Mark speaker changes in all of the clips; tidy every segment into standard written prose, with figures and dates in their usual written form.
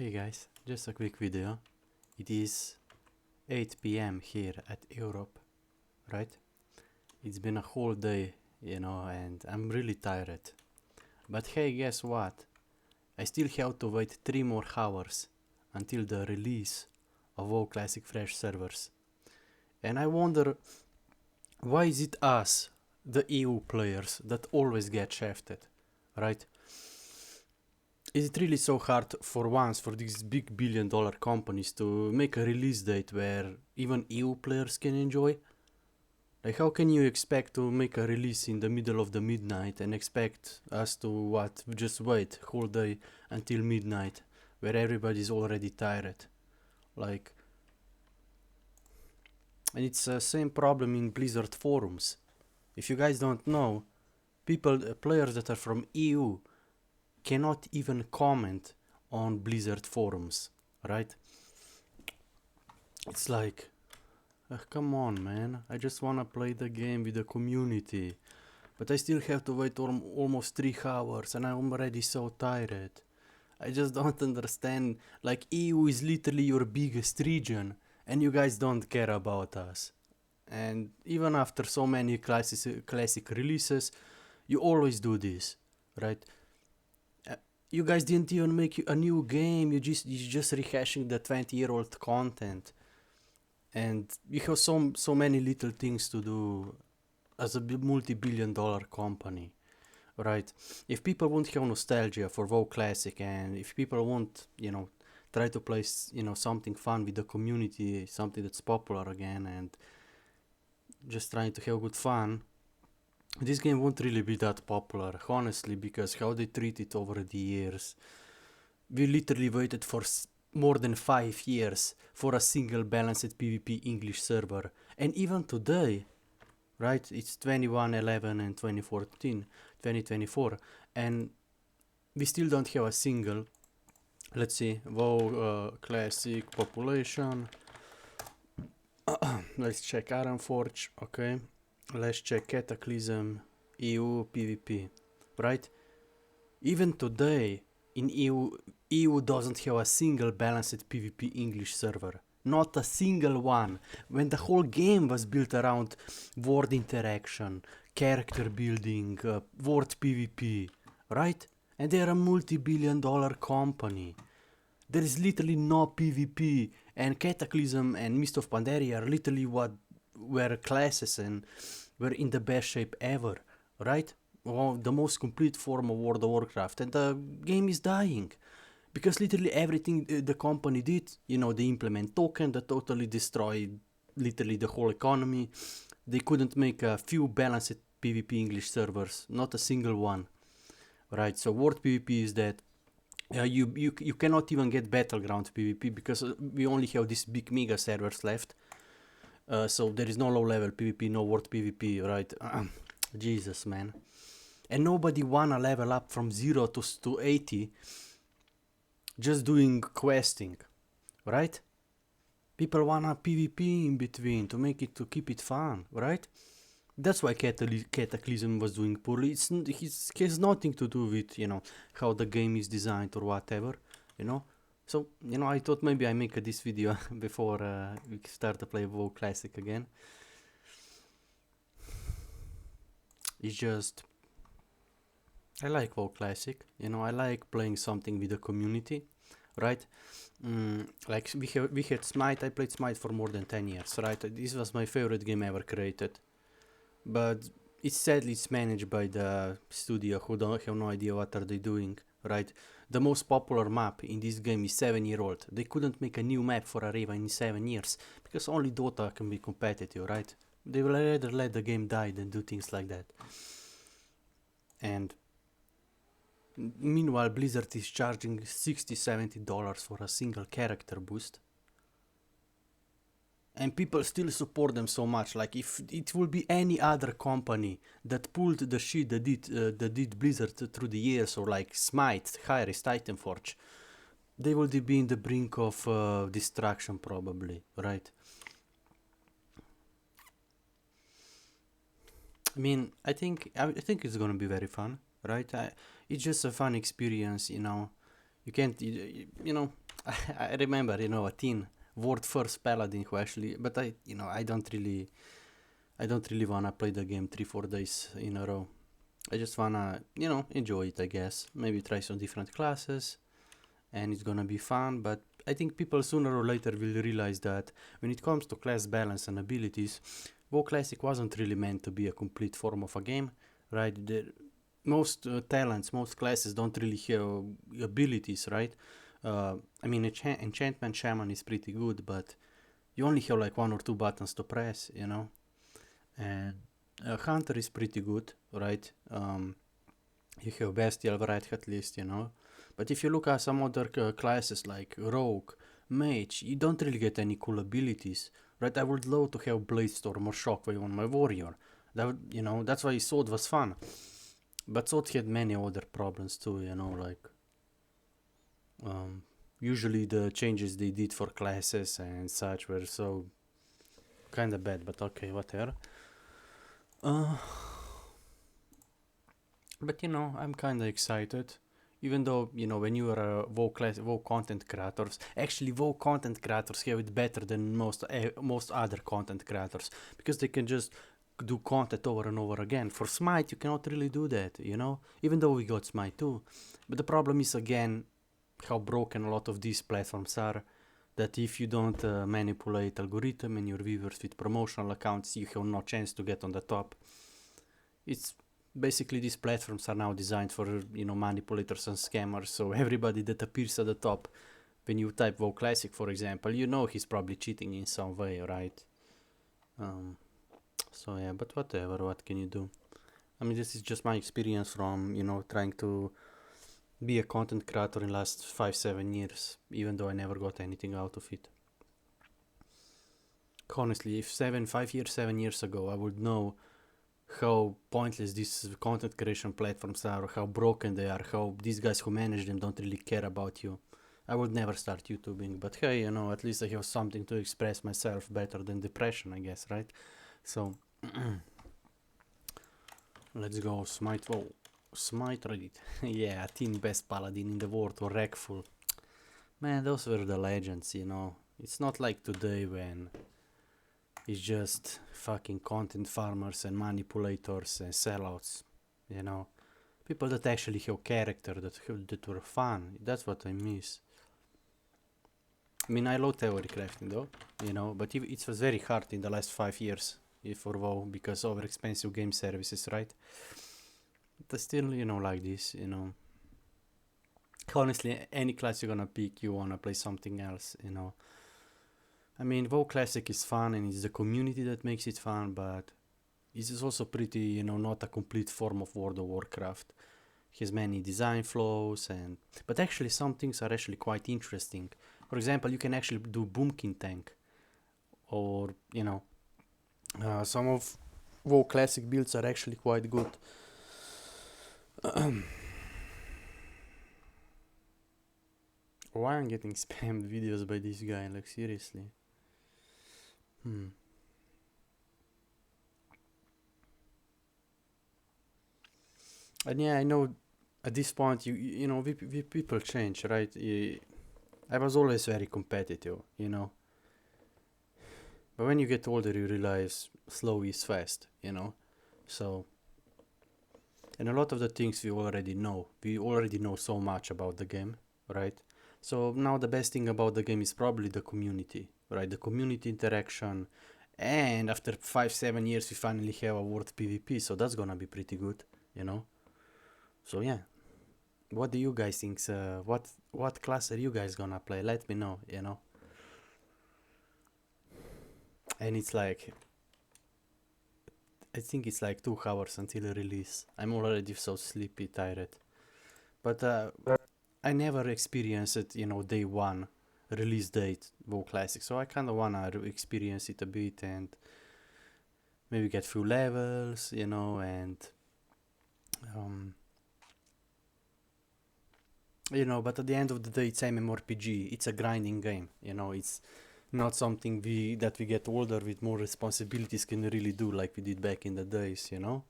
Speaker 1: Hey guys, just a quick video. It is 8 p.m. here at Europe, right? It's been a whole day, and I'm really tired. But hey, guess what? I still have to wait 3 more hours until the release of WoW Classic Fresh servers. And I wonder, why is it us, the EU players, that always get shafted, right? Is it really so hard for once for these big billion-dollar companies to make a release date where even EU players can enjoy? Like, how can you expect to make a release in the middle of the midnight and expect us to just wait whole day until midnight where everybody's already tired? Like, and it's the same problem in Blizzard forums. If you guys don't know, players that are from EU cannot even comment on Blizzard forums, right? It's like, come on, man, I just wanna play the game with the community, but I still have to wait almost 3 hours and I'm already so tired. I just don't understand. Like, EU is literally your biggest region and you guys don't care about us. And even after so many classic releases, you always do this, right? You guys didn't even make a new game. You're just rehashing the 20-year-old content, and you have so many little things to do as a multi-billion-dollar company, right? If people won't have nostalgia for WoW Classic, and if people won't, try to play, something fun with the community, something that's popular again, and just trying to have good fun, this game won't really be that popular, honestly, because how they treat it over the years. We literally waited for more than 5 years for a single balanced PvP English server. And even today, right, it's 21/11 and 2024, and we still don't have a single. Let's see, WoW Classic population. Let's check Ironforge, okay. Let's check Cataclysm, EU, PvP, right? Even today, in EU doesn't have a single balanced PvP English server. Not a single one. When the whole game was built around word interaction, character building, word PvP, right? And they're a multi-billion-dollar company. There is literally no PvP, and Cataclysm and Mist of Pandaria are literally what were classes and were in the best shape ever, right? Well, the most complete form of World of Warcraft, and the game is dying because literally everything the company did, they implement token that totally destroyed literally the whole economy. They couldn't make a few balanced PvP English servers, not a single one, right? So World PvP is that. You cannot even get Battleground PvP because we only have these big mega servers left. So there is no low level PvP, no World PvP, right? Jesus, man. And nobody wanna level up from 0 to 80 just doing questing, right? People wanna PvP in between to keep it fun, right? That's why Cataclysm was doing poorly. It has nothing to do with, how the game is designed or whatever, So, I thought maybe I make this video before we start to play WoW Classic again. It's just, I like WoW Classic, I like playing something with the community, right? Like we had Smite. I played Smite for more than 10 years, right? This was my favorite game ever created. But it's managed by the studio who don't have no idea what are they doing, right? The most popular map in this game is 7-year-old. They couldn't make a new map for Areva in 7 years because only Dota can be competitive, right? They will rather let the game die than do things like that. And meanwhile, Blizzard is charging $60-70 for a single character boost. And people still support them so much. Like, if it will be any other company that pulled the shit that did Blizzard through the years, or like Smite, Hi-Rez, Titanforge, they will be in the brink of destruction probably, right? I mean, I think it's gonna be very fun, right? It's just a fun experience, You can't, I remember, you know, a teen world first paladin who actually, but I, you know, I don't really wanna play the game 3-4 days in a row. I just wanna, you know, enjoy it, I guess. Maybe try some different classes, and it's gonna be fun. But I think people sooner or later will realize that when it comes to class balance and abilities, WoW Classic wasn't really meant to be a complete form of a game, right? Most talents, most classes don't really have abilities, right? I mean, enchantment shaman is pretty good, but you only have like 1 or 2 buttons to press, you know. And hunter is pretty good, right? You have bestial variety at least, you know. But if you look at some other classes like rogue, mage, you don't really get any cool abilities, right? I would love to have bladestorm or shockwave on my warrior. That would, you know, that's why sword was fun. But sword had many other problems too, you know, like usually the changes they did for classes and such were so kind of bad. But okay, whatever. But you know, I'm kind of excited. Even though, you know, when you are a WoW content creators, actually WoW content creators have it better than most other content creators, because they can just do content over and over again. For Smite, you cannot really do that, you know, even though we got Smite too. But the problem is, again, how broken a lot of these platforms are, that if you don't manipulate algorithm and your viewers with promotional accounts, you have no chance to get on the top. It's basically, these platforms are now designed for, you know, manipulators and scammers. So everybody that appears at the top when you type WoW Classic, for example, you know he's probably cheating in some way, right? So yeah, but whatever, what can you do? I mean, this is just my experience from, you know, trying to be a content creator in last 5-7 years, even though I never got anything out of it. Honestly, if 7 years ago I would know how pointless these content creation platforms are, how broken they are, how these guys who manage them don't really care about you, I would never start YouTubing. But hey, you know, at least I have something to express myself better than depression, I guess, right? So let's go. Smite. Whoa, Smite Reddit. Yeah, teen best paladin in the world, or Wreckful. Man, those were the legends, you know. It's not like today when it's just fucking content farmers and manipulators and sellouts, you know. People that actually have character, that were fun. That's what I miss. I mean, I love theory crafting though, you know, but it was very hard in the last 5 years for WoW because over expensive game services, right? But still, you know, like this, you know. Honestly, any class you're gonna pick, you wanna play something else, you know. I mean, WoW Classic is fun and it's the community that makes it fun, but it is also pretty, you know, not a complete form of World of Warcraft. It has many design flaws, but actually some things are actually quite interesting. For example, you can actually do Boomkin tank, or, you know, some of WoW Classic builds are actually quite good. Why I'm getting spammed videos by this guy, like seriously? And yeah, I know at this point, you know, we people change, right? I was always very competitive, you know. But when you get older, you realize slow is fast, you know. So, and a lot of the things we already know. We already know so much about the game, right? So now the best thing about the game is probably the community, right? The community interaction. And after 5-7 years, we finally have a world PvP, so that's gonna be pretty good, you know. So yeah, what do you guys think? What class are you guys gonna play? Let me know, you know. And it's like, I think it's like 2 hours until release. I'm already so sleepy, tired. But I never experienced it, you know, day one release date WoW Classic. So I kind of wanna experience it a bit and maybe get few levels, you know, and you know. But at the end of the day, it's MMORPG. It's a grinding game, you know. It's not something that we get older with more responsibilities can really do like we did back in the days, you know.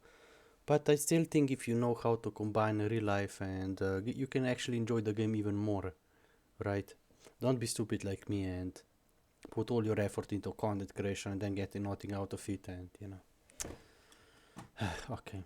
Speaker 1: But I still think if you know how to combine real life and you can actually enjoy the game even more, right? Don't be stupid like me and put all your effort into content creation and then getting nothing out of it, and you know. Okay.